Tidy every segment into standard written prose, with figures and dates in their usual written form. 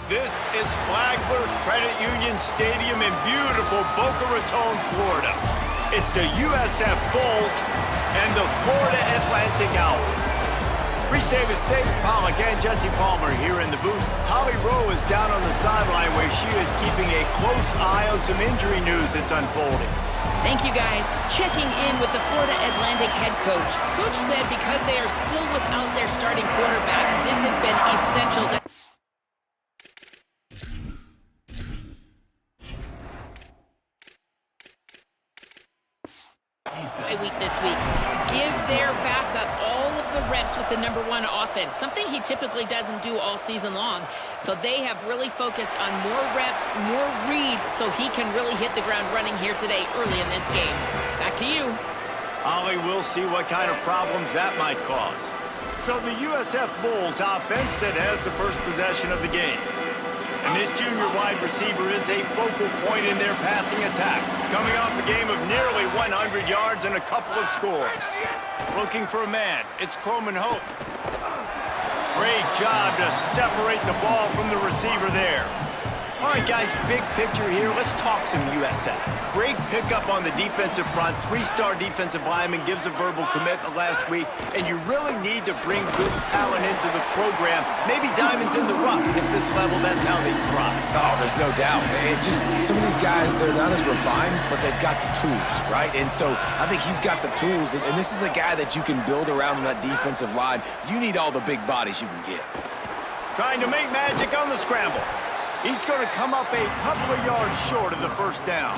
This is Flagler Credit Union Stadium in beautiful Boca Raton, Florida. It's the USF Bulls and the Florida Atlantic Owls. Reese Davis, Dave Pollock, and Jesse Palmer here in the booth. Holly Rowe is down on the sideline where she is keeping a close eye on some injury news that's unfolding. Thank you, guys. Checking in with the Florida Atlantic head coach. Coach said because they are still without their starting quarterback, this has been essential to week this week. Give their backup all of the reps with the #1 offense, something he typically doesn't do all season long. So they have really focused on more reps, more reads, so he can really hit the ground running here today early in this game. Back to you. Ollie, we'll see what kind of problems that might cause. So the USF Bulls offense that has the first possession of the game. And this junior wide receiver is a focal point in their passing attack, coming off a game of nearly 100 yards and a couple of scores. Looking for a man, it's Croman Hope. Great job to separate the ball from the receiver there. All right, guys, big picture here. Let's talk some USF. Great pickup on the defensive front. 3-star defensive lineman gives a verbal commitment last week, and you really need to bring good talent into the program. Maybe diamonds in the rough at this level. That's how they thrive. Oh, there's no doubt. It just some of these guys, they're not as refined, but they've got the tools, right? And so I think he's got the tools, and this is a guy that you can build around in that defensive line. You need all the big bodies you can get. Trying to make magic on the scramble. He's going to come up a couple of yards short of the first down.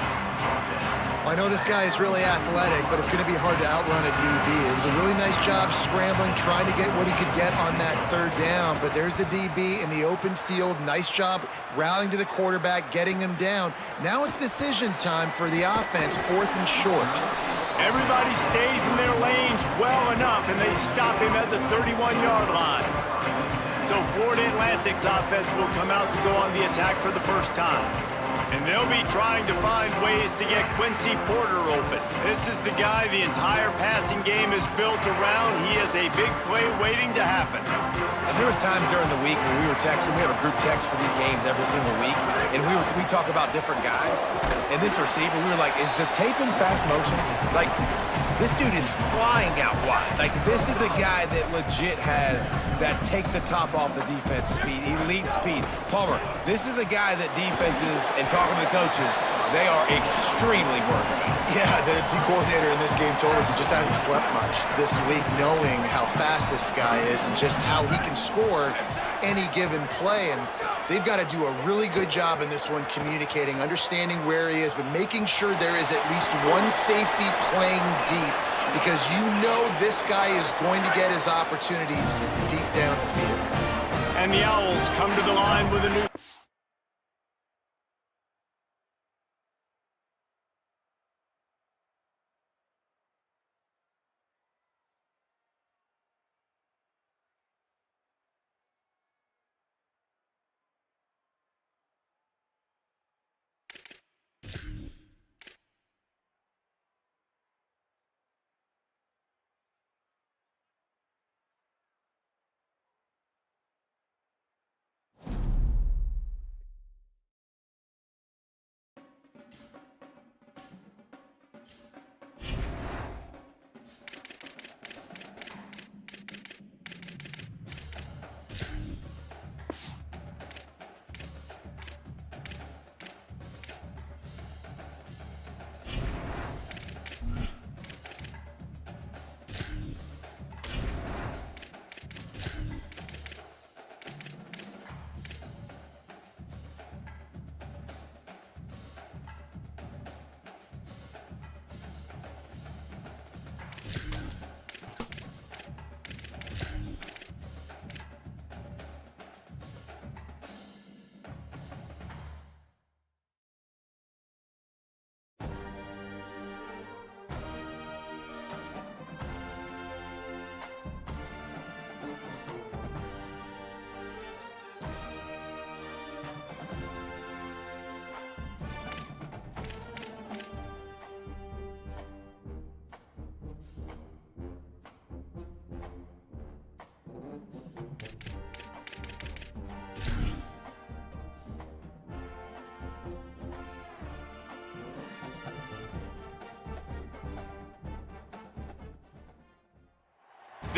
I know this guy is really athletic, but it's going to be hard to outrun a DB. It was a really nice job scrambling, trying to get what he could get on that third down. But there's the DB in the open field. Nice job rallying to the quarterback, getting him down. Now it's decision time for the offense, 4th and short. Everybody stays in their lanes well enough, and they stop him at the 31-yard line. So Florida Atlantic's offense will come out to go on the attack for the first time. And they'll be trying to find ways to get Quincy Porter open. This is the guy the entire passing game is built around. He has a big play waiting to happen. And there was times during the week when we were texting. We have a group text for these games every single week. And we talk about different guys. And this receiver, we were like, is the tape in fast motion? Like, this dude is flying out wide. Like, this is a guy that legit has that take the top off the defense speed, elite speed. Palmer, this is a guy that defenses, and talking to the coaches, they are extremely worried about. Yeah, the D coordinator in this game told us he just hasn't slept much this week, knowing how fast this guy is and just how he can score any given play. And they've got to do a really good job in this one communicating, understanding where he is, but making sure there is at least one safety playing deep, because you know this guy is going to get his opportunities deep down the field. And the Owls come to the line with a new...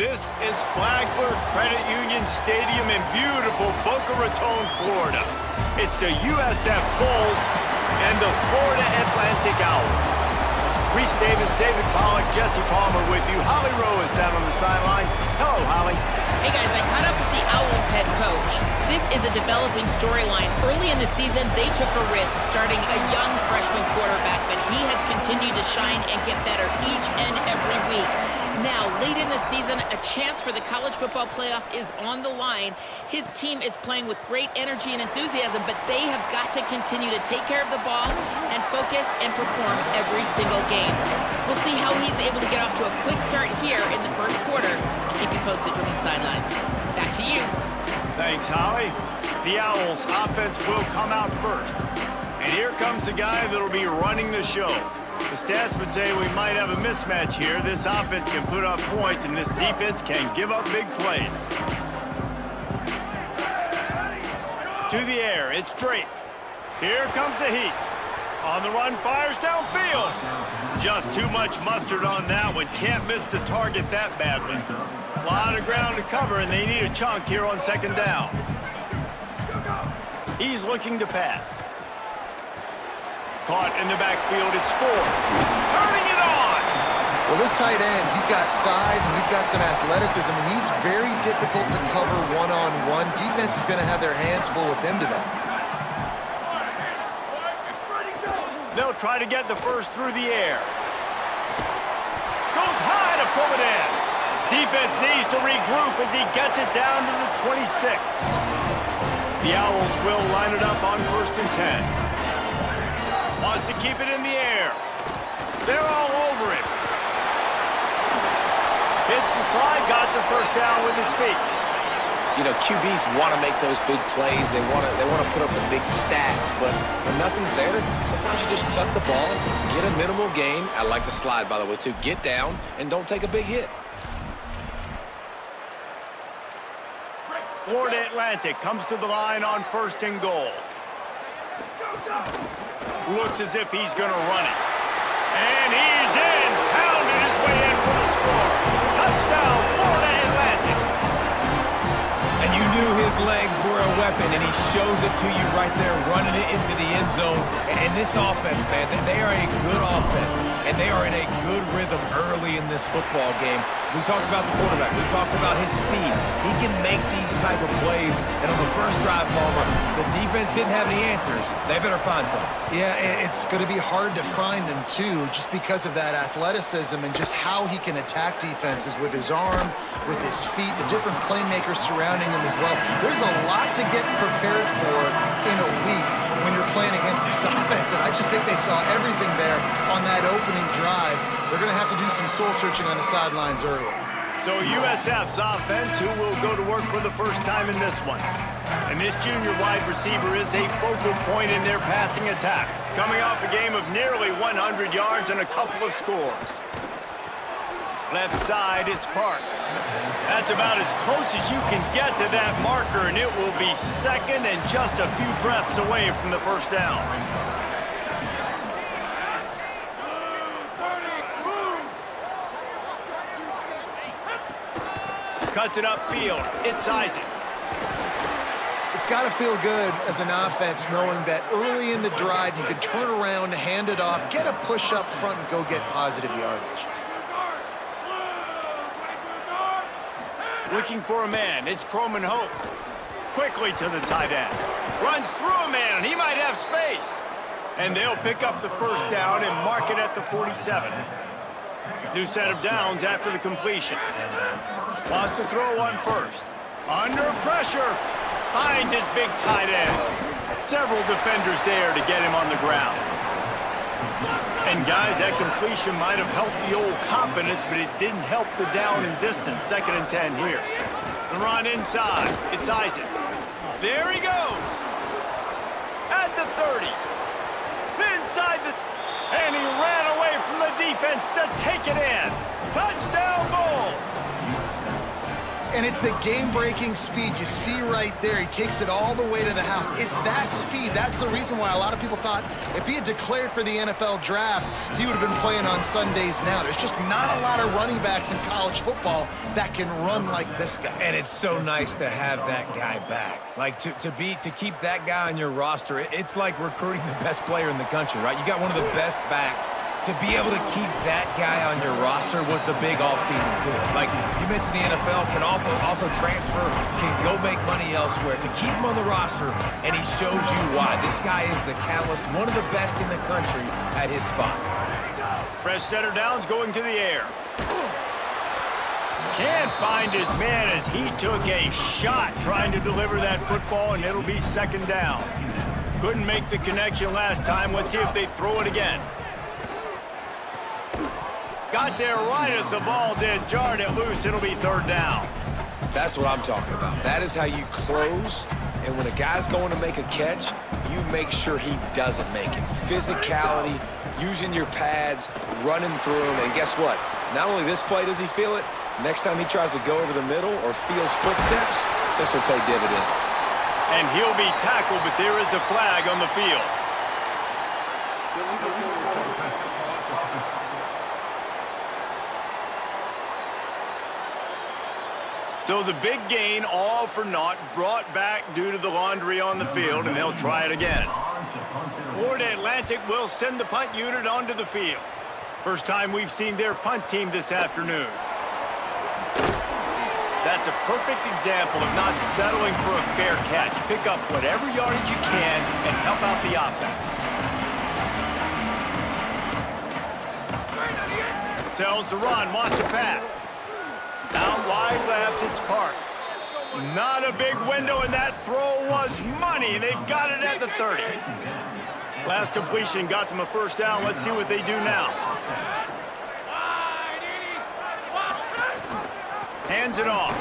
This is Flagler Credit Union Stadium in beautiful Boca Raton, Florida. It's the USF Bulls and the Florida Atlantic Owls. Reese Davis, David Pollack, Jesse Palmer with you. Holly Rowe is down on the sideline. Hello, Holly. Hey guys, I caught up with the Owls head coach. This is a developing storyline. Early in the season, they took a risk starting a young freshman quarterback, but he has continued to shine and get better each and every week. Now, late in the season, a chance for the college football playoff is on the line. His team is playing with great energy and enthusiasm, but they have got to continue to take care of the ball and focus and perform every single game. We'll see how he's able to get off to a quick start here in the first quarter. I'll keep you posted from the sidelines. Back to you. Thanks, Holly. The Owls' offense will come out first. And here comes the guy that'll be running the show. The stats would say we might have a mismatch here. This offense can put up points, and this defense can give up big plays. To the air, it's Drake. Here comes the heat. On the run, fires downfield. Just too much mustard on that one. Can't miss the target that badly. A lot of ground to cover, and they need a chunk here on second down. He's looking to pass. Caught in the backfield, it's Ford. Turning it on! Well, this tight end, he's got size and he's got some athleticism, and he's very difficult to cover one-on-one. Defense is going to have their hands full with him today. They'll try to get the first through the air. Goes high to pull it in. Defense needs to regroup as he gets it down to the 26. The Owls will line it up on 1st and 10. Wants to keep it in the air. They're all over him. Hits the slide, got the first down with his feet. You know, QBs want to make those big plays. They want to put up the big stats, but when nothing's there, sometimes you just tuck the ball, get a minimal gain. I like the slide, by the way, too. Get down and don't take a big hit. Florida Atlantic comes to the line on 1st and goal. Looks as if he's going to run it. And he's in. Pounded his way in for the score. Touchdown, Florida Atlantic. And you knew his legs were a weapon, and he shows it to you right there, running it into the end zone. And this offense, man, they are a good offense, and they are in a good rhythm early in this football game. We talked about the quarterback. We talked about his speed. He can make these type of plays. And on the first drive, Palmer, the defense didn't have any answers. They better find some. Yeah, it's going to be hard to find them, too, just because of that athleticism and just how he can attack defenses with his arm, with his feet, the different playmakers surrounding him as well. There's a lot to get prepared for in a week when you're playing against this offense, and I just think they saw everything there on that opening drive. They're going to have to do some soul-searching on the sidelines early. So USF's offense, who will go to work for the first time in this one. And this junior wide receiver is a focal point in their passing attack, coming off a game of nearly 100 yards and a couple of scores. Left side, it's Parks. That's about as close as you can get to that marker, and it will be second and just a few breaths away from the first down. Cuts it upfield. It's Isaac. It's got to feel good as an offense knowing that early in the drive you can turn around, hand it off, get a push up front, and go get positive yardage. Looking for a man. It's Croman Hope. Quickly to the tight end. Runs through a man, and he might have space. And they'll pick up the first down and mark it at the 47. New set of downs after the completion. Wants to throw one first. Under pressure. Finds his big tight end. Several defenders there to get him on the ground. And guys, that completion might have helped the old confidence, but it didn't help the down and distance. 2nd and 10 here. The run inside. It's Isaac. There he goes. At the 30. Inside the... And he ran away from the defense to take it in. Touchdown, Bulls. And it's the game-breaking speed you see right there. He takes it all the way to the house. It's that speed. That's the reason why a lot of people thought if he had declared for the NFL draft, he would have been playing on Sundays now. There's just not a lot of running backs in college football that can run like this guy. And it's so nice to have that guy back. Like, to keep that guy on your roster, it's like recruiting the best player in the country, right? You got one of the best backs. To be able to keep that guy on your roster was the big offseason coup. Like, you mentioned the NFL can also transfer, can go make money elsewhere. To keep him on the roster, and he shows you why. This guy is the catalyst, one of the best in the country at his spot. Fresh center downs going to the air. Can't find his man as he took a shot trying to deliver that football, and it'll be second down. Couldn't make the connection last time. Let's see if they throw it again. Got there right as the ball did. Jarred it loose. It'll be third down. That's what I'm talking about. That is how you close. And when a guy's going to make a catch, you make sure he doesn't make it. Physicality, using your pads, running through them. And guess what? Not only this play does he feel it, next time he tries to go over the middle or feels footsteps, this will pay dividends. And he'll be tackled, but there is a flag on the field. So the big gain, all for naught, brought back due to the laundry on the field, and they'll try it again. Florida Atlantic will send the punt unit onto the field. First time we've seen their punt team this afternoon. That's a perfect example of not settling for a fair catch. Pick up whatever yardage you can and help out the offense. Tells the run, wants to pass. Out wide left, it's Parks. Not a big window, and that throw was money. They've got it at the 30. Last completion got them a first down. Let's see what they do now. Hands it off.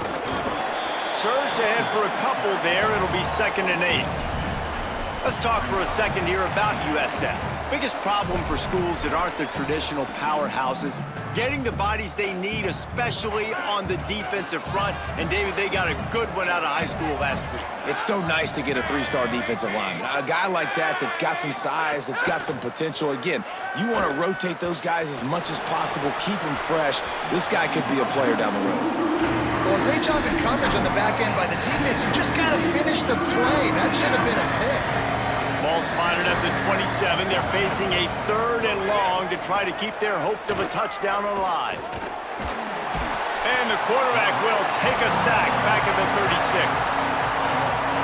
Surged ahead for a couple there. It'll be 2nd and 8. Let's talk for a second here about USF. Biggest problem for schools that aren't the traditional powerhouses, getting the bodies they need, especially on the defensive front. And, David, they got a good one out of high school last week. It's so nice to get a 3-star defensive lineman. A guy like that's got some size, that's got some potential. Again, you want to rotate those guys as much as possible, keep them fresh. This guy could be a player down the road. Well, great job in coverage on the back end by the defense. You just got to finish the play. That should have been a pick. Ball spotted at the 27. They're facing a 3rd and long to try to keep their hopes of a touchdown alive. And the quarterback will take a sack back at the 36.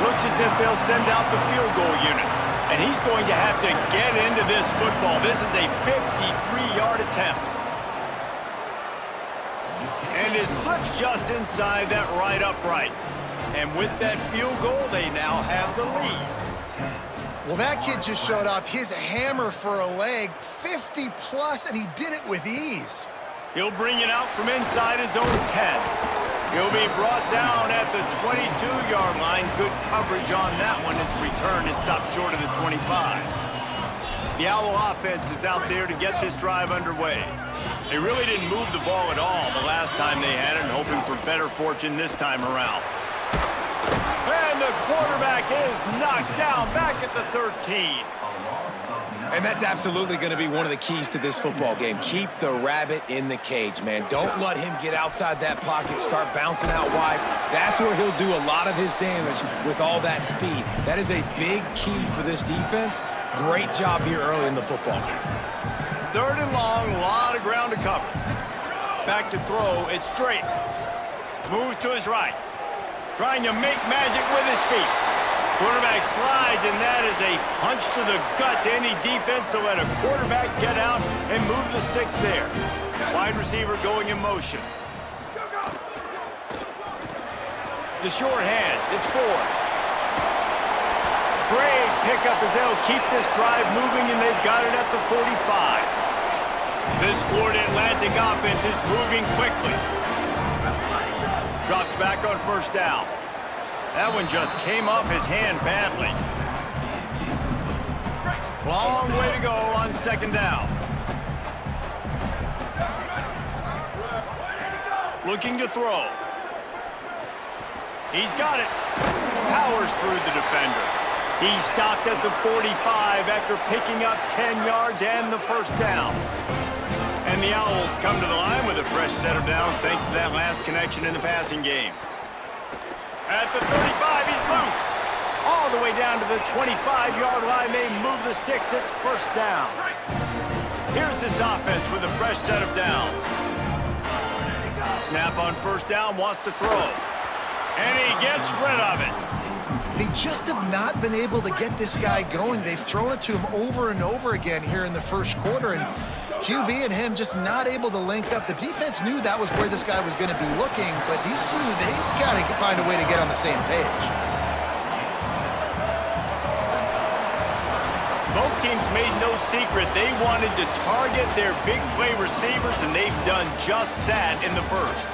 Looks as if they'll send out the field goal unit. And he's going to have to get into this football. This is a 53-yard attempt. And it slips just inside that right upright. And with that field goal, they now have the lead. Well, that kid just showed off his hammer for a leg, 50-plus, and he did it with ease. He'll bring it out from inside his own 10. He'll be brought down at the 22-yard line. Good coverage on that one. His return is stopped short of the 25. The Owl offense is out there to get this drive underway. They really didn't move the ball at all the last time they had it, and hoping for better fortune this time around. And the quarterback is knocked down back at the 13. And that's absolutely going to be one of the keys to this football game. Keep the rabbit in the cage, man. Don't let him get outside that pocket, start bouncing out wide. That's where he'll do a lot of his damage with all that speed. That is a big key for this defense. Great job here early in the football game. 3rd and long, a lot of ground to cover. Back to throw, it's straight. Moves to his right. Trying to make magic with his feet. Quarterback slides, and that is a punch to the gut to any defense to let a quarterback get out and move the sticks there. Wide receiver going in motion. The short hands, it's Ford. Great pickup as they'll keep this drive moving, and they've got it at the 45. This Florida Atlantic offense is moving quickly. Drops back on 1st down. That one just came off his hand badly. Long way to go on 2nd down. Looking to throw. He's got it. Powers through the defender. He stopped at the 45 after picking up 10 yards and the first down. And the Owls come to the line with a fresh set of downs thanks to that last connection in the passing game. At the 35, he's loose. All the way down to the 25-yard line, they move the sticks. It's first down. Here's this offense with a fresh set of downs. Snap on first down, wants to throw. And he gets rid of it. They just have not been able to get this guy going. They've thrown it to him over and over again here in the first quarter, and QB and him just not able to link up. The defense knew that was where this guy was going to be looking, but these two, they've got to find a way to get on the same page. Both teams made no secret they wanted to target their big play receivers, and they've done just that in the first.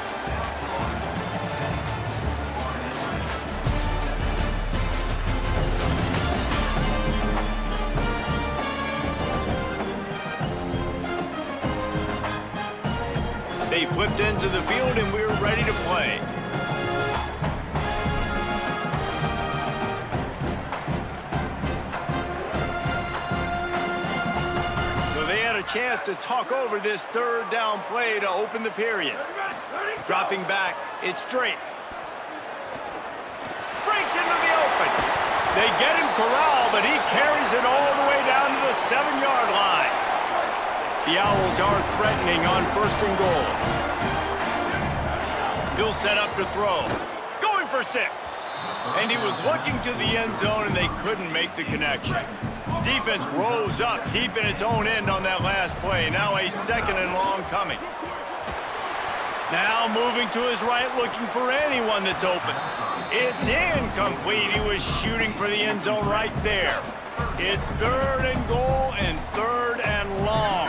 They flipped into the field, and we're ready to play. So they had a chance to talk over this third down play to open the period. Dropping back, it's Drake. Breaks into the open. They get him corralled, but he carries it all the way down to the 7-yard line. The Owls are threatening on first and goal. He'll set up to throw. Going for 6. And he was looking to the end zone, and they couldn't make the connection. Defense rose up deep in its own end on that last play. Now a second and long coming. Now moving to his right, looking for anyone that's open. It's incomplete. He was shooting for the end zone right there. It's third and goal and third and long.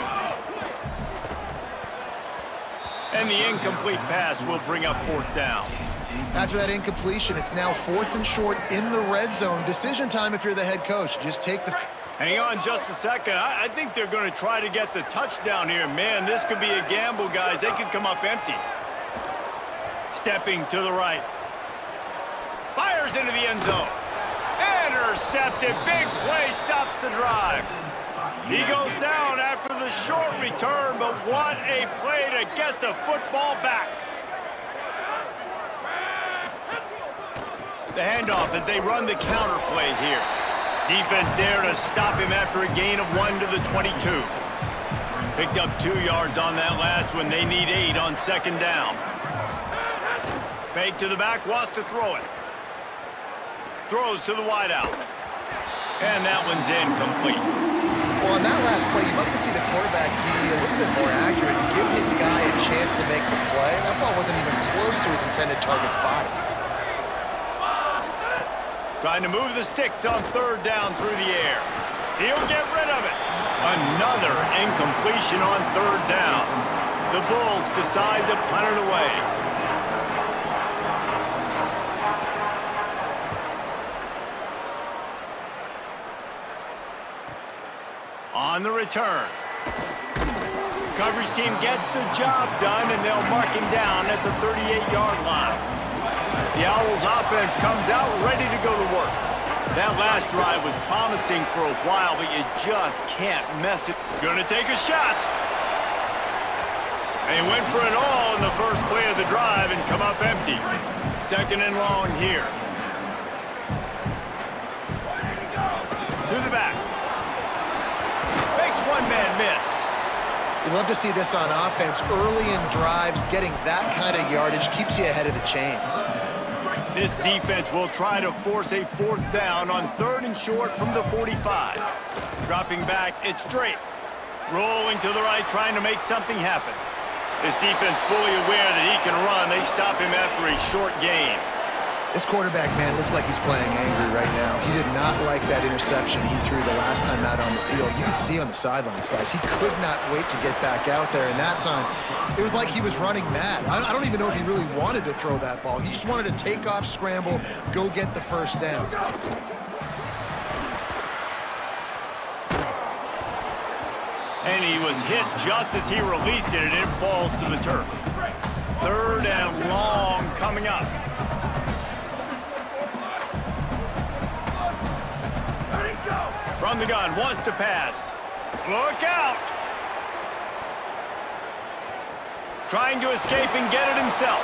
And the incomplete pass will bring up fourth down. After that incompletion, it's now 4th and short in the red zone. Decision time if you're the head coach. Just take the... Hang on just a second. I think they're going to try to get the touchdown here. Man, this could be a gamble, guys. They could come up empty. Stepping to the right. Fires into the end zone. Intercepted. Big play stops the drive. He goes down after the short return, but what a play to get the football back. The handoff as they run the counter play here. Defense there to stop him after a gain of 1 to the 22. Picked up 2 yards on that last one. They need 8 on second down. Fake to the back, wants to throw it. Throws to the wideout. And that one's incomplete. Well, on that last play, you'd like to see the quarterback be a little bit more accurate and give his guy a chance to make the play. That ball wasn't even close to his intended target's body. Trying to move the sticks on third down through the air. He'll get rid of it. Another incompletion on third down. The Bulls decide to punt it away. On the return. Coverage team gets the job done, and they'll mark him down at the 38-yard line. The Owls offense comes out ready to go to work. That last drive was promising for a while, but you just can't mess it. Gonna take a shot. They went for it all in the first play of the drive and come up empty. Second and long here. To the back. Makes one man miss. You love to see this on offense. Early in drives, getting that kind of yardage keeps you ahead of the chains. This defense will try to force a fourth down on third and short from the 45. Dropping back, it's Drake. Rolling to the right, trying to make something happen. This defense fully aware that he can run. They stop him after a short gain. This quarterback, man, looks like he's playing angry right now. He did not like that interception he threw the last time out on the field. You can see on the sidelines, guys, he could not wait to get back out there. And that time, it was like he was running mad. I don't even know if he really wanted to throw that ball. He just wanted to take off, scramble, go get the first down. And he was hit just as he released it, and it falls to the turf. Third and long coming up. On the gun, wants to pass. Look out! Trying to escape and get it himself.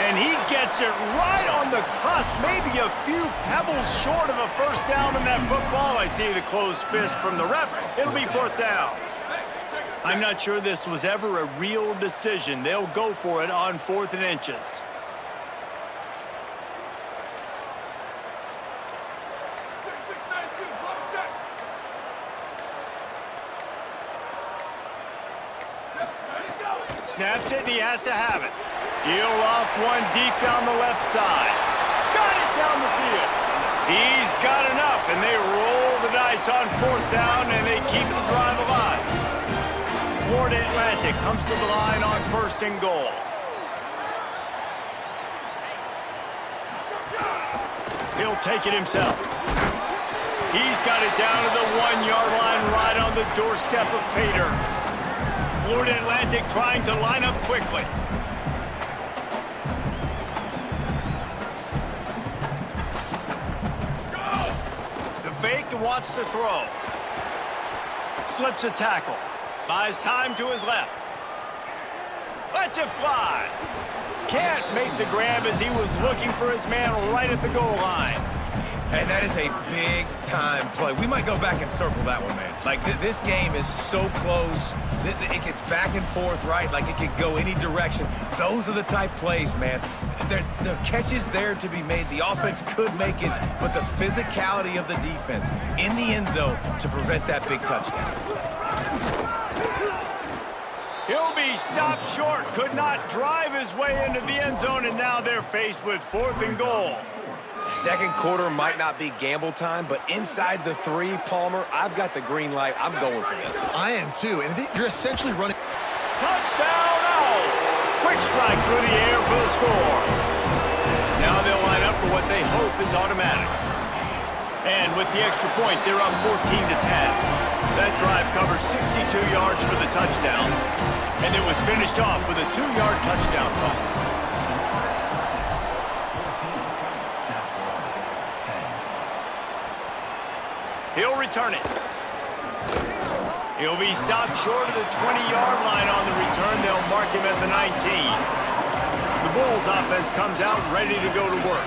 And he gets it right on the cusp, maybe a few pebbles short of a first down in that football. I see the closed fist from the ref. It'll be 4th down. I'm not sure this was ever a real decision. They'll go for it on 4th and inches. Snaps it, and he has to have it. He'll off one deep down the left side. Got it down the field. He's got enough, and they roll the dice on 4th down, and they keep the drive alive. Florida Atlantic comes to the line on 1st and goal. He'll take it himself. He's got it down to the 1-yard line right on the doorstep of Pater. Florida Atlantic trying to line up quickly. The fake wants to throw. Slips a tackle. Buys time to his left. Lets it fly. Can't make the grab as he was looking for his man right at the goal line. And that is a big-time play. We might go back and circle that one, man. Like, this game is so close. It gets back and forth, right? Like, it could go any direction. Those are the type plays, man. The catch is there to be made. The offense could make it, but the physicality of the defense in the end zone to prevent that big touchdown. He'll be stopped short. Could not drive his way into the end zone, and now they're faced with 4th and goal. Second quarter might not be gamble time, but inside the 3, Palmer, I've got the green light. I'm going for this. I am too, and you're essentially running. Touchdown, Owls! Quick strike through the air for the score. Now they'll line up for what they hope is automatic. And with the extra point, they're up 14-10. That drive covered 62 yards for the touchdown, and it was finished off with a 2-yard touchdown toss. He'll return it. He'll be stopped short of the 20-yard line on the return. They'll mark him at the 19. The Bulls offense comes out ready to go to work.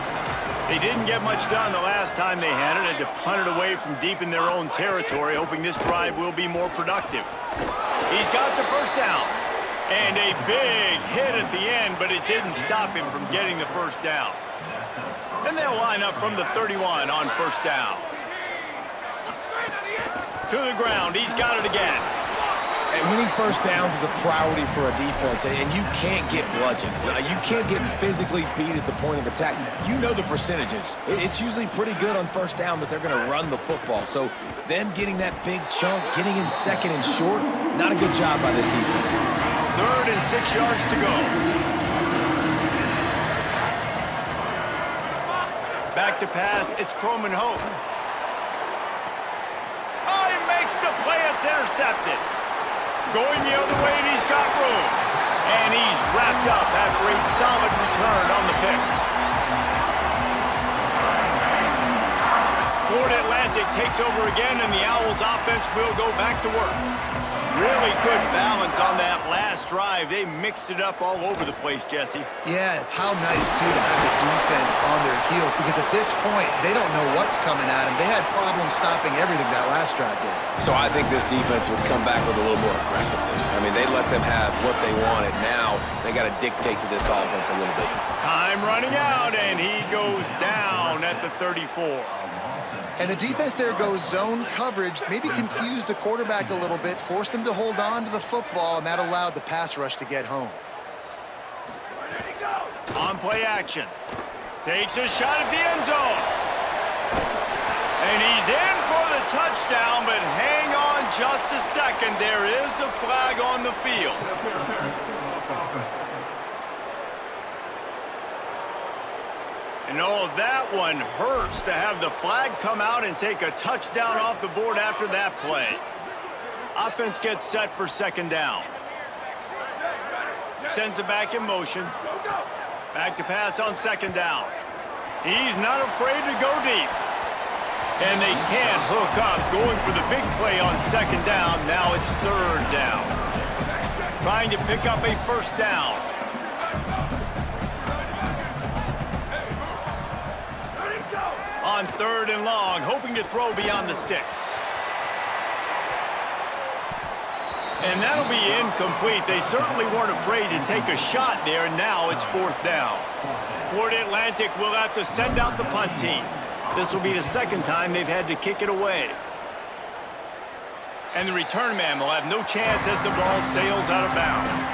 They didn't get much done the last time they had it, and to punt it away from deep in their own territory, hoping this drive will be more productive. He's got the first down. And a big hit at the end, but it didn't stop him from getting the first down. And they'll line up from the 31 on 1st down. To the ground, he's got it again. And winning first downs is a priority for a defense, and you can't get bludgeoned. You can't get physically beat at the point of attack. You know the percentages. It's usually pretty good on first down that they're going to run the football. So them getting that big chunk, getting in 2nd and short, not a good job by this defense. 3rd and 6 yards to go. Back to pass, it's Croman Hope. Oh, he makes the play, it's intercepted. Going the other way, and he's got room. And he's wrapped up after a solid return on the pick. Florida Atlantic takes over again, and the Owls offense will go back to work. Really good balance on that last drive. They mixed it up all over the place, Jesse. Yeah, how nice, too, to have the defense on their heels, because at this point, they don't know what's coming at them. They had problems stopping everything that last drive did. So I think this defense would come back with a little more aggressiveness. I mean, they let them have what they wanted. Now they got to dictate to this offense a little bit. Time running out, and he goes down at the 34. And the defense there goes zone coverage, maybe confused the quarterback a little bit, forced him to hold on to the football, and that allowed the pass rush to get home. On play action. Takes a shot at the end zone. And he's in for the touchdown, but hang on just a second. There is a flag on the field. And oh, that one hurts to have the flag come out and take a touchdown off the board after that play. Offense gets set for 2nd down. Sends it back in motion. Back to pass on 2nd down. He's not afraid to go deep. And they can't hook up, going for the big play on second down. Now it's third down. Trying to pick up a first down. On third and long, hoping to throw beyond the sticks. And that'll be incomplete. They certainly weren't afraid to take a shot there, and now it's fourth down. Florida Atlantic will have to send out the punt team. This will be the second time they've had to kick it away. And the return man will have no chance as the ball sails out of bounds.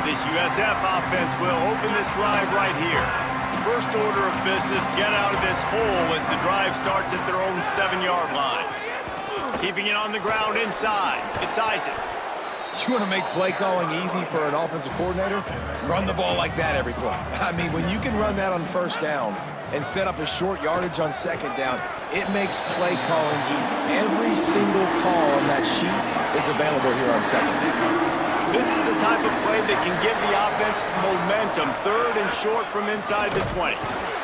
This USF offense will open this drive right here. First order of business, get out of this hole as the drive starts at their own 7-yard line. Keeping it on the ground inside. It's Isaac. You want to make play calling easy for an offensive coordinator? Run the ball like that every play. I mean, when you can run that on first down and set up a short yardage on second down, it makes play calling easy. Every single call on that sheet is available here on second down. This is the type of play that can give the offense momentum. Third and short from inside the 20.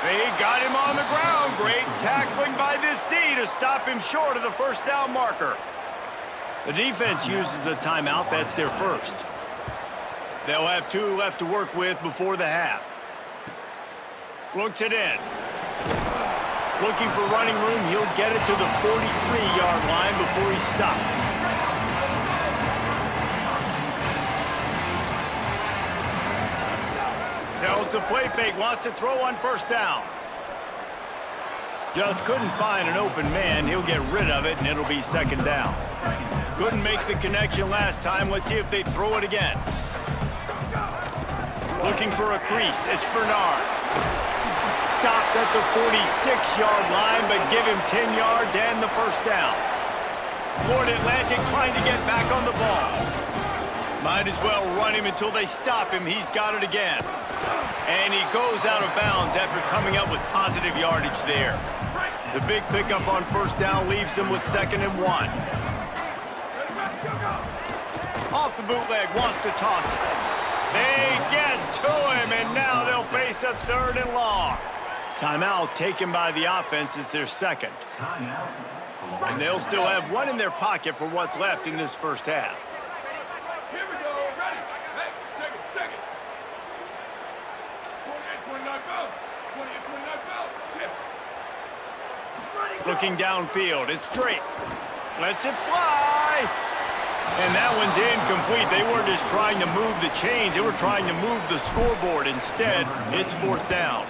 They got him on the ground. Great tackling by this D to stop him short of the first down marker. The defense uses a timeout. That's their first. They'll have 2 left to work with before the half. Looks it in. Looking for running room. He'll get it to the 43-yard line before he stopped. Tells the play fake, wants to throw on first down. Just couldn't find an open man. He'll get rid of it, and it'll be second down. Couldn't make the connection last time. Let's see if they throw it again. Looking for a crease. It's Bernard. Stopped at the 46-yard line, but give him 10 yards and the first down. Florida Atlantic trying to get back on the ball. Might as well run him until they stop him. He's got it again. And he goes out of bounds after coming up with positive yardage there. The big pickup on first down leaves them with 2nd and 1. Off the bootleg, wants to toss it. They get to him, and now they'll face a 3rd and long. Timeout taken by the offense. It's their second. And they'll still have 1 in their pocket for what's left in this first half. Here we go, ready. Hey, take it. 28-29 belts. 28-29 belts. Shift. Looking downfield, it's straight. Lets it fly. And that one's incomplete. They weren't just trying to move the chains. They were trying to move the scoreboard. Instead, it's 4th down.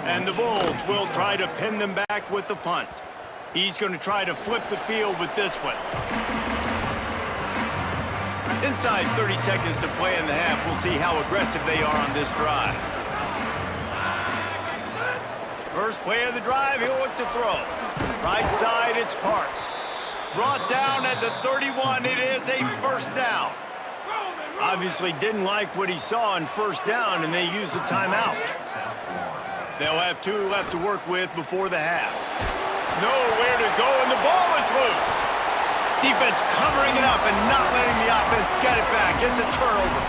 And the Bulls will try to pin them back with the punt. He's going to try to flip the field with this one. Inside 30 seconds to play in the half. We'll see how aggressive they are on this drive. First play of the drive, he'll look to throw. Right side, it's Parks. Brought down at the 31, it is a first down. Obviously didn't like what he saw on first down, and they used a timeout. They'll have 2 left to work with before the half. Nowhere to go, and the ball is loose. Defense covering it up and not letting the offense get it back. It's a turnover.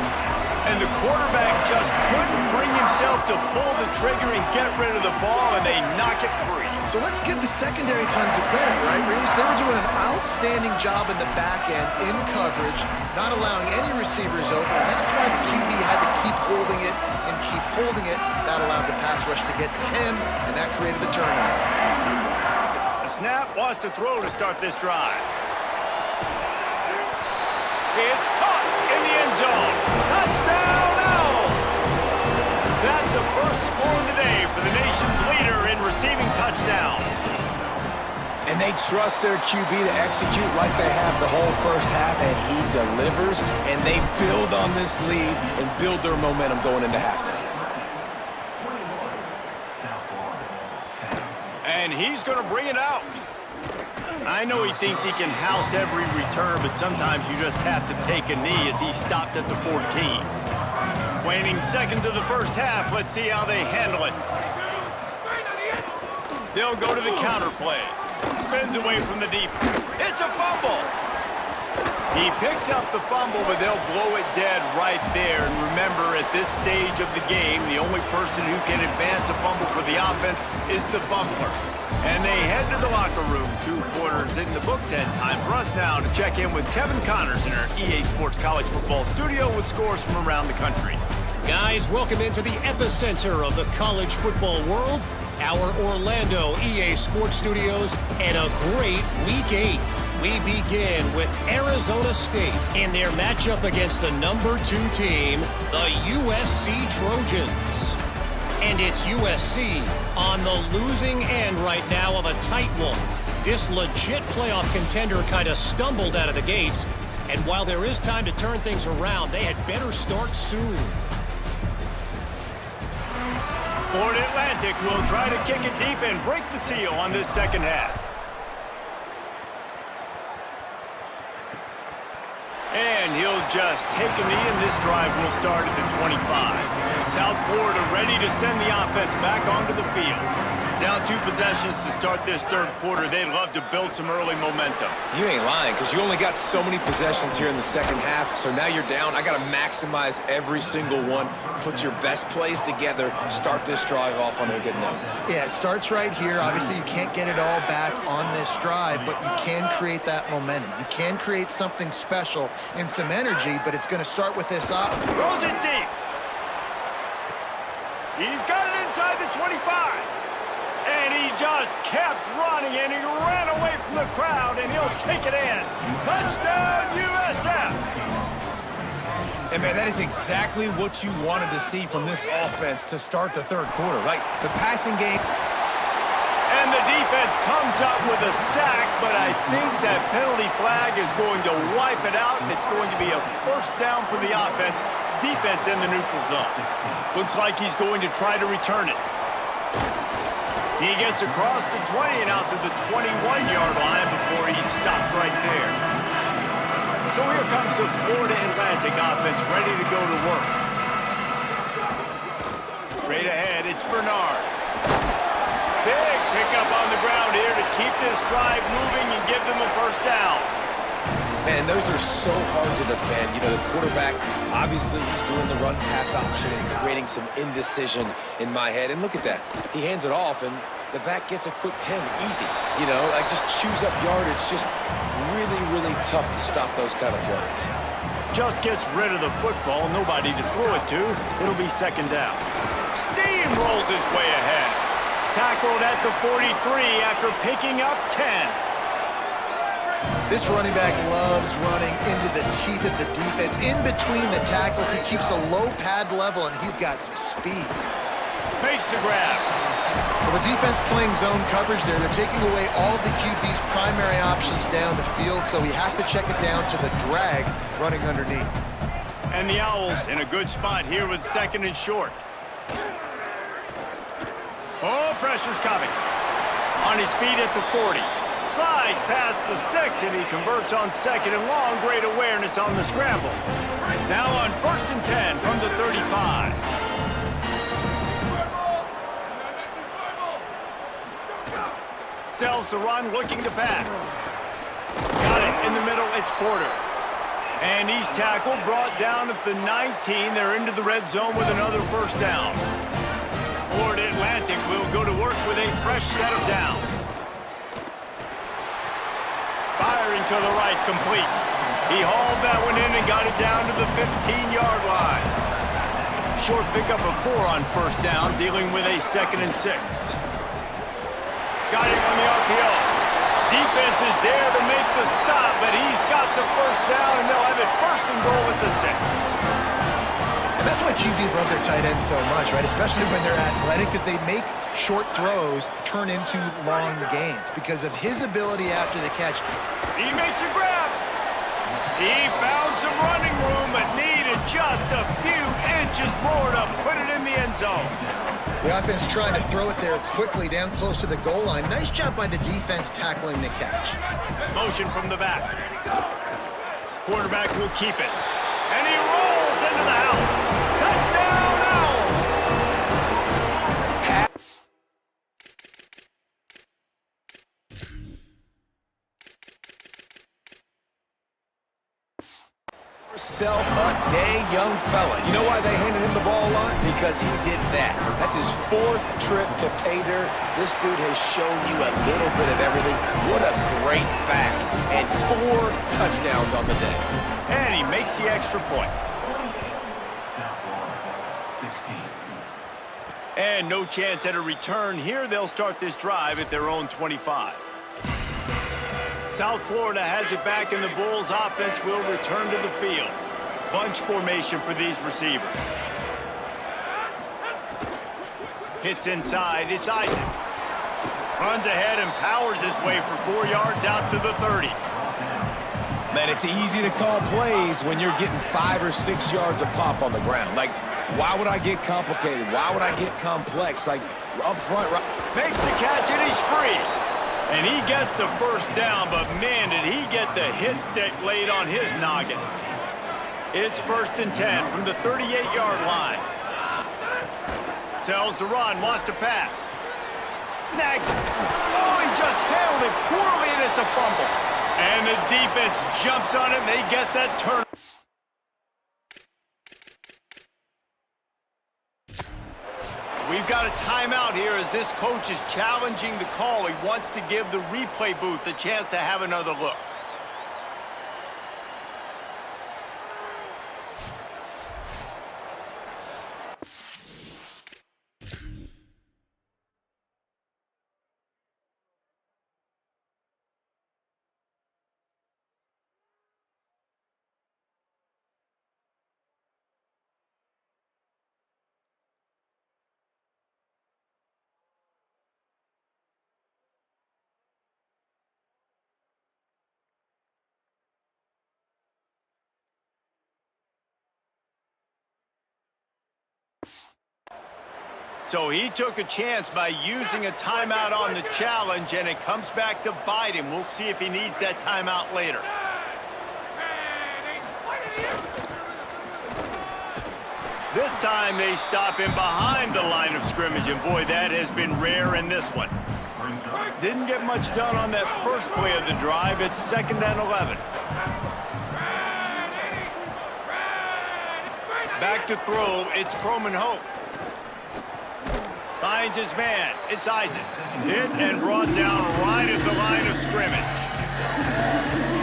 And the quarterback just couldn't bring himself to pull the trigger and get rid of the ball, and they knock it free. So let's give the secondary tons of credit, right, Reese? They were doing an outstanding job in the back end, in coverage, not allowing any receivers open, and that's why the QB had to keep holding it and keep holding it. That allowed the pass rush to get to him, and that created the turnover. The snap wants to throw to start this drive. It's caught in the end zone. Touchdown, Owls! That's the first score of the day for the nation's leader in receiving touchdowns. And they trust their QB to execute like they have the whole first half, and he delivers, and they build on this lead and build their momentum going into halftime. And he's going to bring it out. I know he thinks he can house every return, but sometimes you just have to take a knee as he stopped at the 14. Waning seconds of the first half. Let's see how they handle it. They'll go to the counter play. Spins away from the defense. It's a fumble. He picks up the fumble, but they'll blow it dead right there. And remember, at this stage of the game, the only person who can advance a fumble for the offense is the fumbler. And they head to the locker room. 2 quarters in the books, and time for us now to check in with Kevin Connors in our EA Sports College Football studio with scores from around the country. Guys, welcome into the epicenter of the college football world, our Orlando EA Sports Studios, and a great Week 8. We begin with Arizona State in their matchup against the number 2 team, the USC Trojans. And it's USC on the losing end right now of a tight one. This legit playoff contender kind of stumbled out of the gates, and while there is time to turn things around, they had better start soon. Florida Atlantic will try to kick it deep and break the seal on this second half. And he'll just take a knee, and this drive will start at the 25. South Florida ready to send the offense back onto the field. Down 2 possessions to start this third quarter. They'd love to build some early momentum. You ain't lying, because you only got so many possessions here in the second half, so now you're down. I got to maximize every single one, put your best plays together, start this drive off on a good note. Yeah, it starts right here. Obviously, you can't get it all back on this drive, but you can create that momentum. You can create something special and some energy, but it's going to start with this up. Throws it deep. He's got it inside the 25. And he just kept running, and he ran away from the crowd, and he'll take it in. Touchdown, USF! And, man, that is exactly what you wanted to see from this offense to start the third quarter. Like, the passing game. And the defense comes up with a sack, but I think that penalty flag is going to wipe it out, and it's going to be a first down for the offense. Defense in the neutral zone. Looks like he's going to try to return it. He gets across the 20 and out to the 21-yard line before he's stopped right there. So here comes the Florida Atlantic offense ready to go to work. Straight ahead, it's Bernard. Big pickup on the ground here to keep this drive moving and give them a first down. Man, those are so hard to defend. You know, the quarterback, obviously, he's doing the run-pass option and creating some indecision in my head. And look at that. He hands it off, and the back gets a quick 10. Easy. You know, like just chews up yardage. Just really, really tough to stop those kind of plays. Just gets rid of the football. Nobody to throw it to. It'll be second down. Steamrolls his way ahead. Tackled at the 43 after picking up 10. This running back loves running into the teeth of the defense. In between the tackles, he keeps a low pad level, and he's got some speed. Makes the grab. Well, the defense playing zone coverage there. They're taking away all of the QB's primary options down the field, so he has to check it down to the drag running underneath. And the Owls in a good spot here with second and short. Oh, pressure's coming. On his feet at the 40. Slides past the sticks, and he converts on second and long. Great awareness on the scramble. Now on 1st and 10 from the 35. Sells the run, looking to pass. Got it in the middle, it's Porter. And he's tackled, brought down at the 19. They're into the red zone with another first down. Florida Atlantic will go to work with a fresh set of downs. Firing to the right, complete. He hauled that one in and got it down to the 15-yard line. Short pickup of 4 on first down, dealing with a 2nd and 6. Got it on the RPO. Defense is there to make the stop, but he's got the first down, and they'll have it 1st and goal at the 6. And that's why QBs love their tight ends so much, right? Especially when they're athletic, because they make short throws turn into long gains because of his ability after the catch. He makes a grab. He found some running room, but needed just a few inches more to put it in the end zone. The offense trying to throw it there quickly down close to the goal line. Nice job by the defense tackling the catch. Motion from the back. Quarterback will keep it. And he rolls into the house. Touchdown, Self-a-day young fella. You know why they handed him the ball a lot? Because he did that. That's his 4th trip to pay dirt. This dude has shown you a little bit of everything. What a great back. And 4 touchdowns on the day. And he makes the extra point. And no chance at a return here. They'll start this drive at their own 25. South Florida has it back, and the Bulls offense will return to the field. Bunch formation for these receivers. Hits inside. It's Isaac. Runs ahead and powers his way for 4 yards out to the 30. Man, it's easy to call plays when you're getting 5 or 6 yards a pop on the ground. Like, why would I get complicated? Why would I get complex? Like, up front, makes the catch, and he's free. And he gets the first down, but man, did he get the hit stick laid on his noggin. It's 1st and 10 from the 38-yard line. Tells the run, wants to pass. Snags it. Oh, he just handled it poorly, and it's a fumble. And the defense jumps on it, and they get that turn. We've got a timeout here as this coach is challenging the call. He wants to give the replay booth a chance to have another look. So he took a chance by using a timeout on the challenge, and it comes back to bite him. We'll see if he needs that timeout later. This time they stop him behind the line of scrimmage, and boy, that has been rare in this one. Didn't get much done on that first play of the drive. It's 2nd and 11. Back to throw, it's Croman Hope. Finds his man. It's Isaac. Hit and brought down right at the line of scrimmage.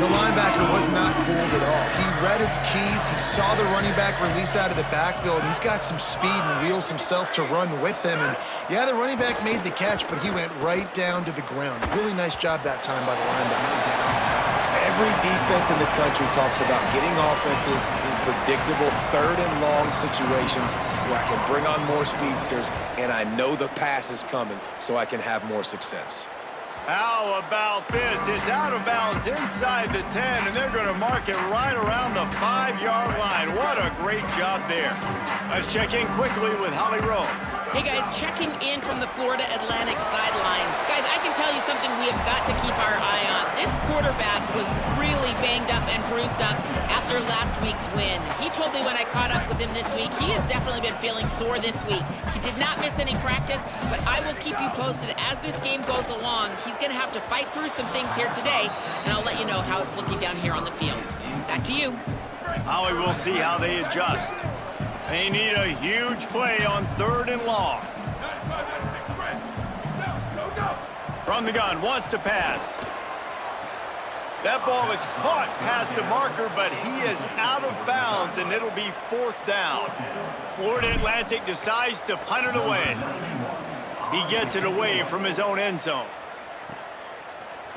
The linebacker was not fooled at all. He read his keys. He saw the running back release out of the backfield. He's got some speed and wheels himself to run with him. And yeah, the running back made the catch, but he went right down to the ground. Really nice job that time by the linebacker. Every defense in the country talks about getting offenses in predictable 3rd and long situations where I can bring on more speedsters, and I know the pass is coming, so I can have more success. How about this? It's out of bounds inside the 10, and they're going to mark it right around the 5-yard line. What a great job there. Let's check in quickly with Holly Rowe. Hey, guys, checking in from the Florida Atlantic sideline. Guys, I can tell you something we have got to keep our eye on. This quarterback was really banged up and bruised up after last week's win. He told me when I caught up with him this week, he has definitely been feeling sore this week. He did not miss any practice, but I will keep you posted as this game goes along. He's going to have to fight through some things here today, and I'll let you know how it's looking down here on the field. Back to you. Holly, we'll see how they adjust. They need a huge play on 3rd and long. From the gun, wants to pass. That ball is caught past the marker, but he is out of bounds, and it'll be 4th down. Florida Atlantic decides to punt it away. He gets it away from his own end zone.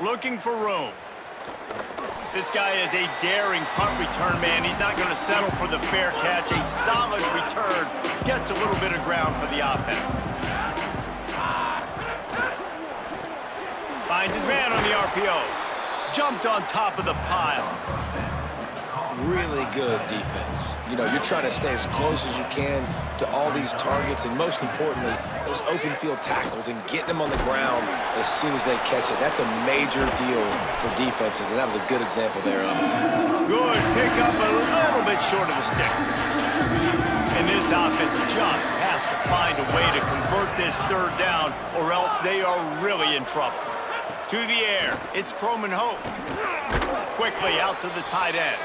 Looking for room. This guy is a daring punt return man. He's not going to settle for the fair catch. A solid return. Gets a little bit of ground for the offense. Finds his man on the RPO. Jumped on top of the pile. Really good defense. You know, you're trying to stay as close as you can to all these targets, and most importantly, those open field tackles and getting them on the ground as soon as they catch it. That's a major deal for defenses, and that was a good example there of it. Good pickup, a little bit short of the sticks. And this offense just has to find a way to convert this 3rd down, or else they are really in trouble. To the air, it's Croman Hope. Quickly out to the tight end.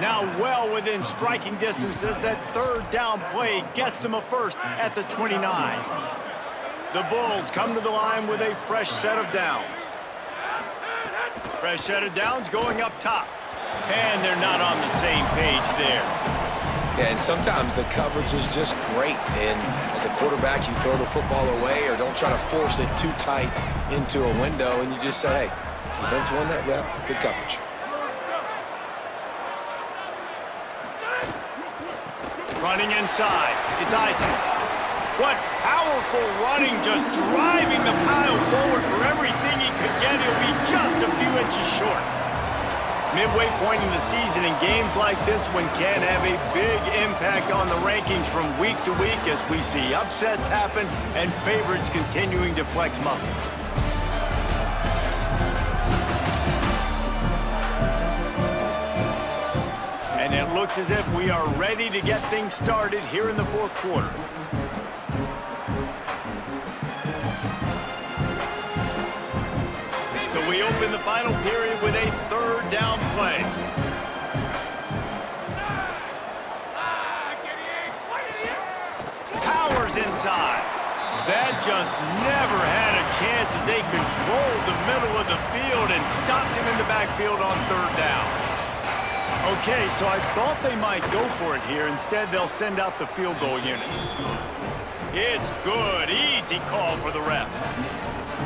Now well within striking distance as that third down play gets them a first at the 29. The Bulls come to the line with a fresh set of downs. Fresh set of downs going up top. And they're not on the same page there. Yeah, and sometimes the coverage is just great. And as a quarterback, you throw the football away or don't try to force it too tight into a window, and you just say, hey, defense won that rep, good coverage. Running inside, it's Isaac. What powerful running, just driving the pile forward for everything he could get. He'll be just a few inches short. Midway point in the season, in games like this one can have a big impact on the rankings from week to week as we see upsets happen and favorites continuing to flex muscle. And it looks as if we are ready to get things started here in the fourth quarter. So we open the final period with a third down play. Powers inside. That just never had a chance as they controlled the middle of the field and stopped him in the backfield on third down. Okay, so I thought they might go for it here. Instead, they'll send out the field goal unit. It's good. Easy call for the refs.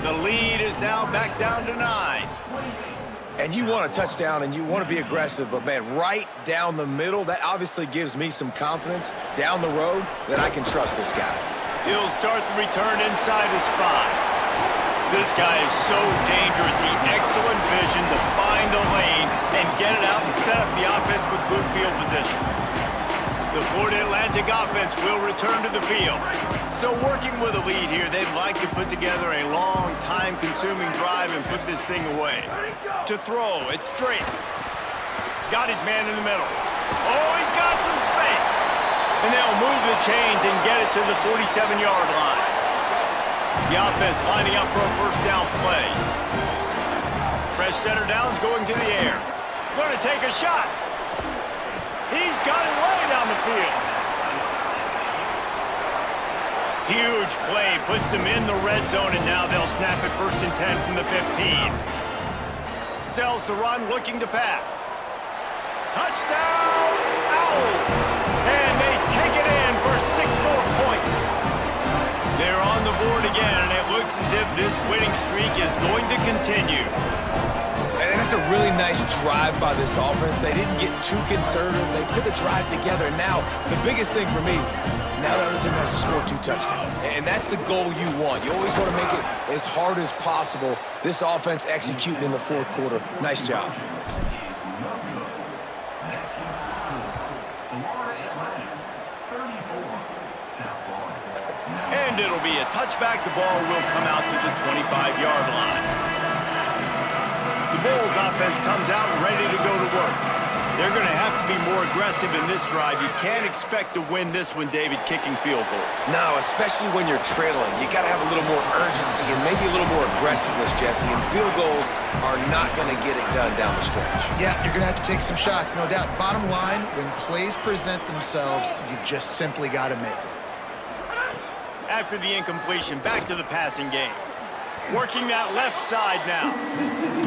The lead is now back down to 9. And you want a touchdown and you want to be aggressive, but, man, right down the middle, that obviously gives me some confidence down the road that I can trust this guy. He'll start the return inside his 5. This guy is so dangerous. The excellent vision to find a lane and get it out and set up the offense with good field position. The Florida Atlantic offense will return to the field. So working with a lead here, they'd like to put together a long, time-consuming drive and put this thing away. To throw, it's straight. Got his man in the middle. Oh, he's got some space. And they'll move the chains and get it to the 47-yard line. The offense lining up for a first down play. Fresh center downs going to the air. Going to take a shot. He's got it way down the field. Huge play puts them in the red zone, and now they'll snap it 1st and 10 from the 15. Sells the run, looking to pass. Touchdown, Owls! And they take it in for 6 more points. They're on the board again, and it looks as if this winning streak is going to continue. And it's a really nice drive by this offense. They didn't get too conservative. They put the drive together. Now, the biggest thing for me, now the other team has to score 2 touchdowns. And that's the goal you want. You always want to make it as hard as possible. This offense executing in the fourth quarter. Nice job. And it'll be a touchback. The ball will come out to the 25-yard line. The Bulls offense comes out ready to go to work. They're going to have to be more aggressive in this drive. You can't expect to win this one, David, kicking field goals. No, especially when you're trailing. You got to have a little more urgency and maybe a little more aggressiveness, Jesse. And field goals are not going to get it done down the stretch. Yeah, you're going to have to take some shots, no doubt. Bottom line, when plays present themselves, you've just simply got to make them. After the incompletion, back to the passing game. Working that left side now.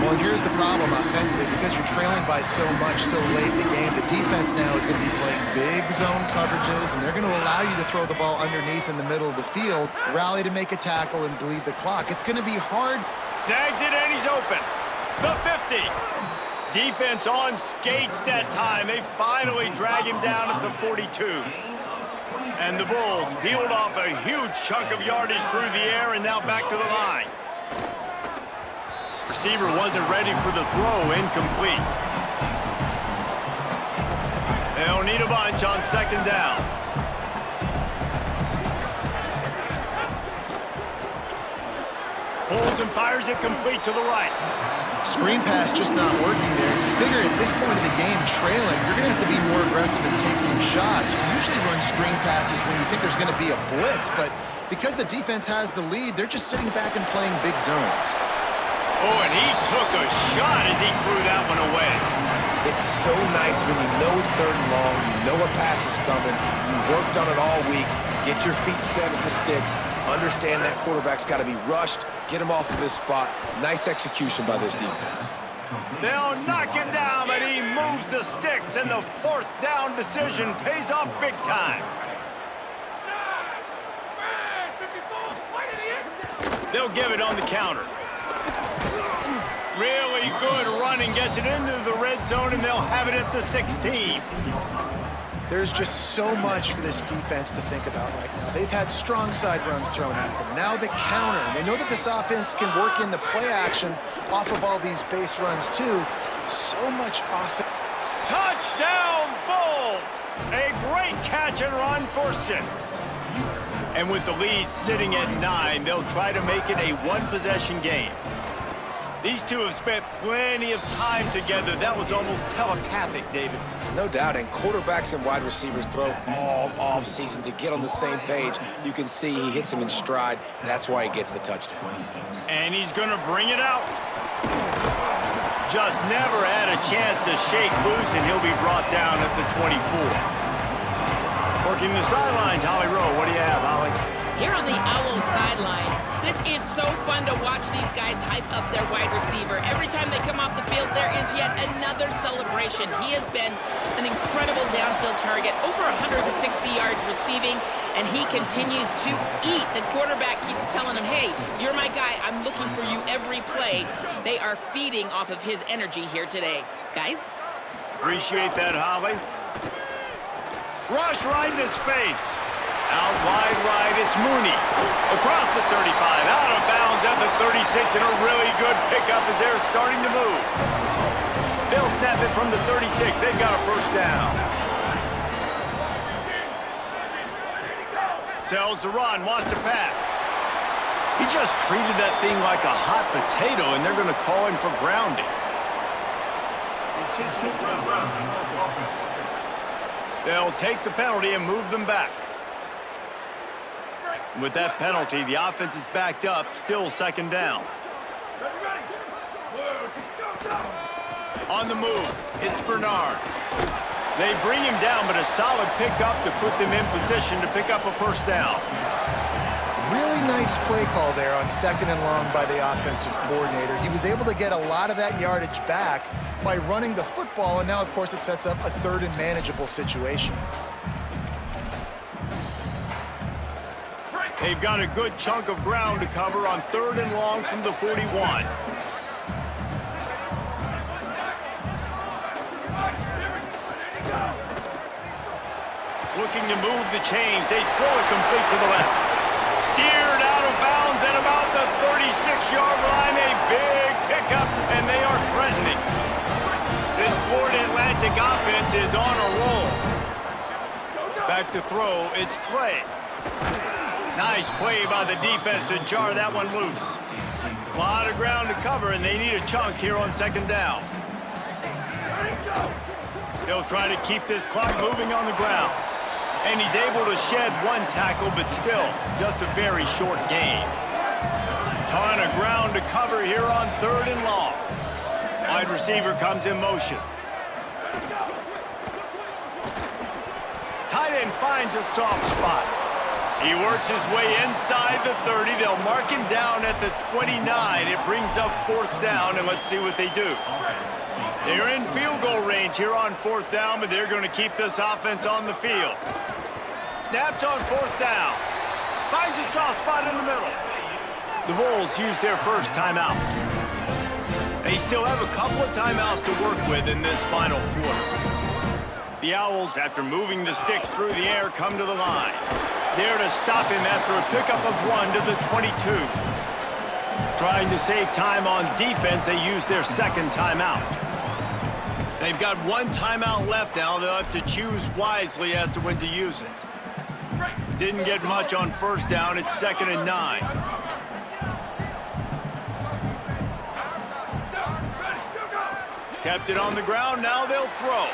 Well, and here's the problem offensively. Because you're trailing by so much so late in the game, the defense now is going to be playing big zone coverages, and they're going to allow you to throw the ball underneath in the middle of the field, rally to make a tackle, and bleed the clock. It's going to be hard. Snags it, and he's open. The 50. Defense on skates that time. They finally drag him down at the 42. And the Bulls peeled off a huge chunk of yardage through the air and now back to the line. Receiver wasn't ready for the throw, incomplete. They'll need a bunch on 2nd down. Pulls and fires it complete to the right. Screen pass just not working there. You figure at this point of the game, trailing, you're going to have to be more aggressive and take some shots. You usually run screen passes when you think there's going to be a blitz, but because the defense has the lead, they're just sitting back and playing big zones. Oh, and he took a shot as he threw that one away. It's so nice when you know it's 3rd and long, you know a pass is coming, you worked on it all week, get your feet set at the sticks, understand that quarterback's got to be rushed, get him off of his spot. Nice execution by this defense. They'll knock him down, but he moves the sticks, and the 4th down decision pays off big time. They'll give it on the counter. Really good running, gets it into the red zone, and they'll have it at the 16. There's just so much for this defense to think about right now. They've had strong side runs thrown at them. Now the counter. And they know that this offense can work in the play action off of all these base runs too. So much offense. Touchdown, Bulls! A great catch and run for 6. And with the lead sitting at 9, they'll try to make it a one-possession game. These two have spent plenty of time together. That was almost telepathic, David. No doubt, and quarterbacks and wide receivers throw all off-season to get on the same page. You can see he hits him in stride. That's why he gets the touchdown. And he's going to bring it out. Just never had a chance to shake loose, and he'll be brought down at the 24. Working the sidelines, Holly Rowe. What do you have, Holly? Here on the Owls sideline, this is so fun to watch these guys hype up their wide receiver. Every time they come off the field, there is yet another celebration. He has been an incredible downfield target, over 160 yards receiving, and he continues to eat. The quarterback keeps telling him, hey, you're my guy. I'm looking for you every play. They are feeding off of his energy here today. Guys? Appreciate that, Holly. Rush right in his face. Out wide right, it's Mooney. Across the 35, out of bounds at the 36, and a really good pickup as they're starting to move. They'll snap it from the 36. They've got a 1st down. Sells the run, wants to pass. He just treated that thing like a hot potato, and they're going to call him for grounding. They'll take the penalty and move them back. With that penalty, the offense is backed up, still 2nd down. On the move, it's Bernard. They bring him down, but a solid pickup to put them in position to pick up a 1st down. Really nice play call there on 2nd and long by the offensive coordinator. He was able to get a lot of that yardage back by running the football, and now, of course, it sets up a 3rd and manageable situation. They've got a good chunk of ground to cover on 3rd and long from the 41. Looking to move the chains. They throw it complete to the left. Steered out of bounds at about the 36-yard line. A big pickup, and they are threatening. This Florida Atlantic offense is on a roll. Back to throw, it's Clay. Nice play by the defense to jar that one loose. A lot of ground to cover, and they need a chunk here on 2nd down. They'll try to keep this clock moving on the ground. And he's able to shed 1 tackle, but still, just a very short gain. Ton of ground to cover here on 3rd and long. Wide receiver comes in motion. Tight end finds a soft spot. He works his way inside the 30. They'll mark him down at the 29. It brings up 4th down, and let's see what they do. They're in field goal range here on 4th down, but they're going to keep this offense on the field. Snaps on 4th down. Finds a soft spot in the middle. The Bulls use their 1st timeout. They still have a couple of timeouts to work with in this final quarter. The Owls, after moving the sticks through the air, come to the line. There to stop him after a pickup of 1 to the 22. Trying to save time on defense, they use their 2nd timeout. They've got 1 timeout left now. They'll have to choose wisely as to when to use it. Didn't get much on 1st down. It's 2nd and 9. Kept it on the ground. Now they'll throw.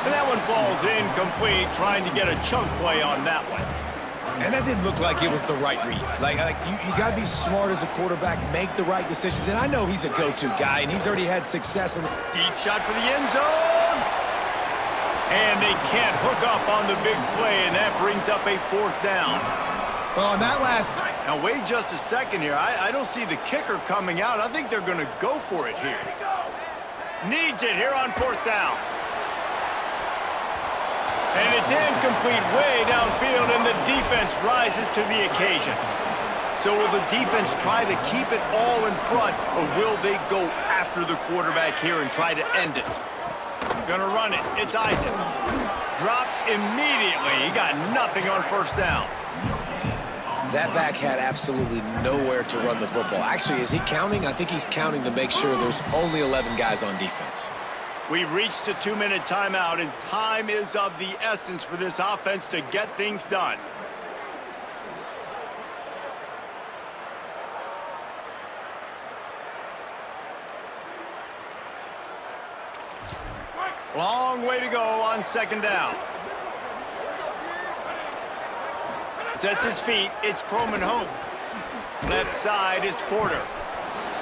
And that one falls incomplete, trying to get a chunk play on that one. And that didn't look like it was the right read. Like you got to be smart as a quarterback, make the right decisions. And I know he's a go-to guy, and he's already had success in the Deep shot for the end zone. And they can't hook up on the big play, and that brings up a 4th down. Well, on that last... Now, wait just a second here. I don't see the kicker coming out. I think they're going to go for it here. Needs it here on 4th down. And it's incomplete way downfield, and the defense rises to the occasion. So will the defense try to keep it all in front, or will they go after the quarterback here and try to end it? Gonna run it. It's Isaac. Dropped immediately. He got nothing on 1st down. That back had absolutely nowhere to run the football. Actually, is he counting? I think he's counting to make sure there's only 11 guys on defense. We've reached the 2-minute timeout, and time is of the essence for this offense to get things done. Long way to go on 2nd down. Sets his feet. It's Croman Hope. Left side is Porter.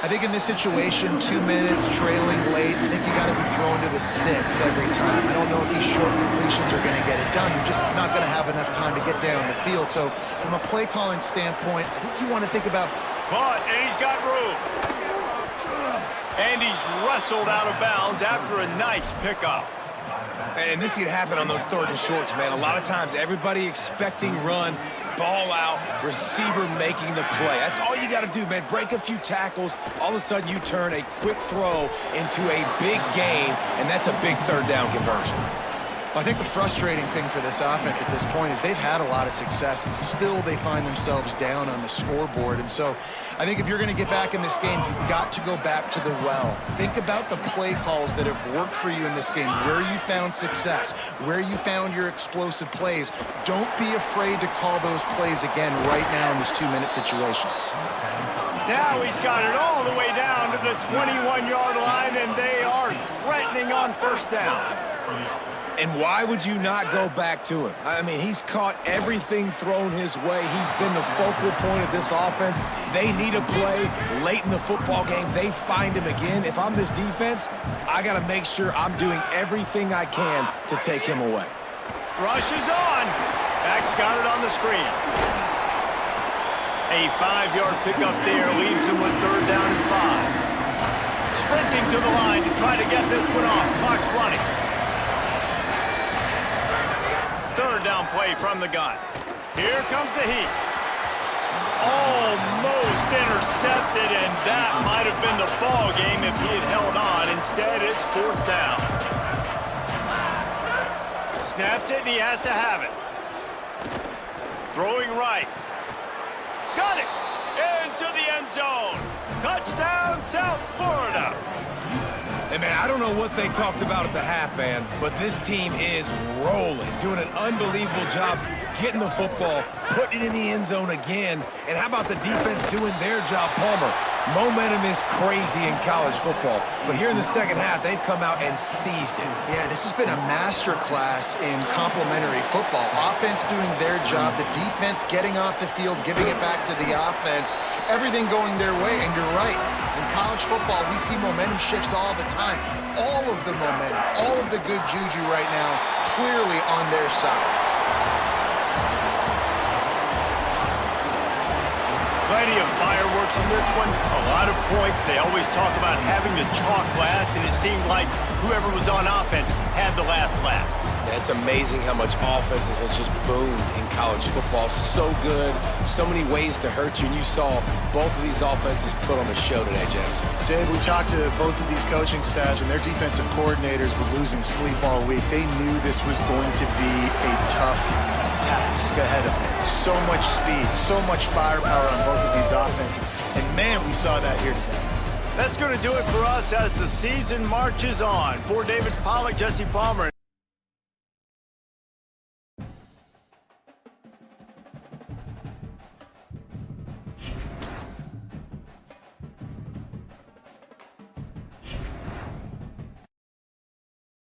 I think in this situation, 2 minutes, trailing late, I think you got to be thrown to the sticks every time. I don't know if these short completions are going to get it done. You're just not going to have enough time to get down the field. So from a play calling standpoint, I think you want to think about... Caught, and he's got room. And he's wrestled out of bounds after a nice pickup. And this could happen on those 3rd and shorts, man. A lot of times, everybody expecting run, ball out, receiver making the play. That's all you got to do, man. Break a few tackles. All of a sudden, you turn a quick throw into a big gain, and that's a big 3rd down conversion. I think the frustrating thing for this offense at this point is they've had a lot of success, and still they find themselves down on the scoreboard. And so I think if you're going to get back in this game, you've got to go back to the well. Think about the play calls that have worked for you in this game, where you found success, where you found your explosive plays. Don't be afraid to call those plays again right now in this 2-minute situation. Now he's got it all the way down to the 21-yard line, and they are threatening on 1st down. And why would you not go back to him? I mean, he's caught everything thrown his way. He's been the focal point of this offense. They need a play late in the football game. They find him again. If I'm this defense, I got to make sure I'm doing everything I can to take him away. Rush is on. Back's got it on the screen. A 5-yard pickup there leaves him with 3rd down and 5. Sprinting to the line to try to get this one off. Clock's running. 3rd down play from the gun. Here comes the heat. Almost intercepted, and that might have been the ball game if he had held on. Instead, it's 4th down. Snapped it, and he has to have it. Throwing right. Got it! Into the end zone. Touchdown, South Florida. Hey, man, I don't know what they talked about at the half, man, but this team is rolling, doing an unbelievable job getting the football, putting it in the end zone again. And how about the defense doing their job, Palmer? Momentum is crazy in college football, but here in the 2nd half, they've come out and seized it. Yeah, this has been a masterclass in complementary football. Offense doing their job, the defense getting off the field, giving it back to the offense, everything going their way. And you're right, in college football, we see momentum shifts all the time. All of the momentum, all of the good juju right now, clearly on their side. Plenty of fireworks in this one. A lot of points. They always talk about having the chalk last, and it seemed like whoever was on offense had the last laugh. It's amazing how much offense has just boomed in college football. So good, so many ways to hurt you, and you saw both of these offenses put on a show today, Jess. Dave, we talked to both of these coaching staffs, and their defensive coordinators were losing sleep all week. They knew this was going to be a tough task ahead of them. So much speed, so much firepower on both of these offenses. And, man, we saw that here today. That's going to do it for us as the season marches on. For David Pollack, Jesse Palmer.